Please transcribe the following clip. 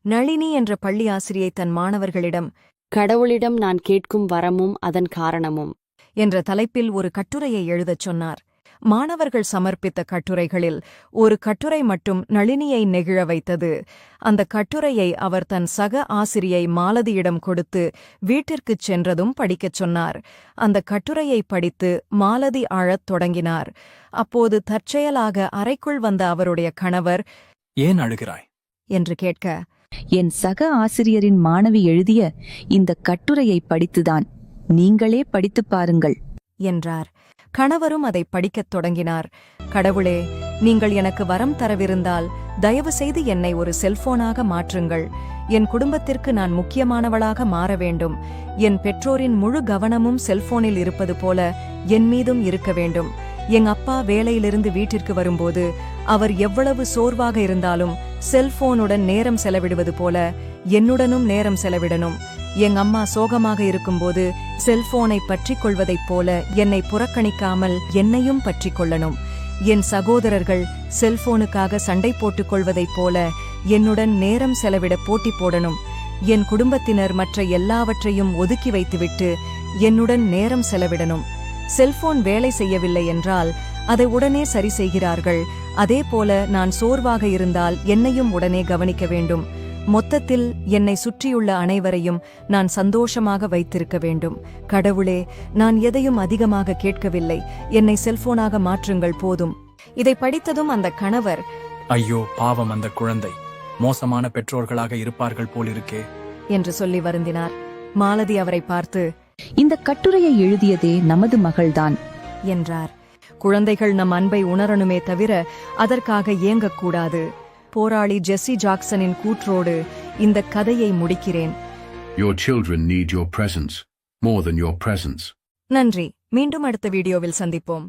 நளினி என்ற பள்ளி ஆசிரியை தன் மாணவர்களிடம் கடவுளிடம் நான் கேட்கும் வரமும் அதன் காரணமும் என்ற தலைப்பில் ஒரு கட்டுரையை எழுதச் சொன்னார். மாணவர்கள் சமர்ப்பித்த கட்டுரைகளில் ஒரு கட்டுரை மட்டும் நளினியை நெகிழ வைத்தது. அந்த கட்டுரையை அவர் தன் சக ஆசிரியை மாலதியிடம் கொடுத்து வீட்டிற்குச் சென்றதும் படிக்கச் சொன்னார். அந்த கட்டுரையை படித்து மாலதி அழத் தொடங்கினார். அப்போது தற்செயலாக அறைக்குள் வந்த அவருடைய கணவர், ஏன் அழுகிறாய் என்று கேட்க, என் சக ஆசிரியரின் மாணவி எழுதிய இந்த கட்டுரையை படித்துதான். நீங்களே படித்துப் பாருங்கள் என்றார். கணவரும் அதை படிக்கத் தொடங்கினார். கடவுளே, நீங்கள் எனக்கு வரம் தரவிருந்தால் தயவு செய்து என்னை ஒரு செல்போனாக மாற்றுங்கள். என் குடும்பத்திற்கு நான் முக்கியமானவளாக மாற வேண்டும். என் பெற்றோரின் முழு கவனமும் செல்போனில் இருப்பது போல என் மீதும் இருக்க வேண்டும். எங்க அப்பா வேலையிலிருந்து வீட்டிற்கு வரும்போது அவர் எவ்வளவு சோர்வாக இருந்தாலும் செல்போனுடன் நேரம் செலவிடுவது போல என்னுடனும் நேரம் செலவிடணும். எங்க அம்மா சோகமாக இருக்கும்போது செல்போனை பற்றிக் கொள்வதைப் போல என்னை புறக்கணிக்காமல் என்னையும் பற்றிக் கொள்ளணும். என் சகோதரர்கள் செல்போனுக்காக சண்டை போட்டுக் கொள்வதைப் போல என்னுடன் நேரம் செலவிட போட்டி போடணும். என் குடும்பத்தினர் மற்ற எல்லாவற்றையும் ஒதுக்கி வைத்துவிட்டு என்னுடன் நேரம் செலவிடணும். செல்போன் வேலை செய்யவில்லை என்றால் அதை உடனே சரி செய்கிறார்கள். அதேபோல நான் சோர்வாக இருந்தால் என்னையும் உடனே கவனிக்க வேண்டும். மொத்தத்தில் என்னை சுற்றியுள்ள அனைவரையும் நான் சந்தோஷமாக வைத்திருக்க வேண்டும். கடவுளே, நான் எதையும் அதிகமாக கேட்கவில்லை. என்னை செல்போனாக மாற்றுங்கள் போதும். இதை படித்ததும் அந்த கணவர், ஐயோ பாவம், அந்த குழந்தை மோசமான பெற்றோர்களாக இருப்பார்கள் போலிருக்கே என்று சொல்லி வருந்தினார். மாலதி அவரை பார்த்து, இந்த கட்டுரையை எழுதியதே நமது மகள்தான் என்றார். குழந்தைகள் நம் அன்பை உணரணுமே தவிர அதற்காக ஏங்கக்கூடாது. போராளி ஜெஸ்ஸி ஜாக்சனின் கூற்றோடு இந்த கதையை முடிக்கிறேன். Your children need your presence more than your presence. நன்றி. மீண்டும் அடுத்த வீடியோவில் சந்திப்போம்.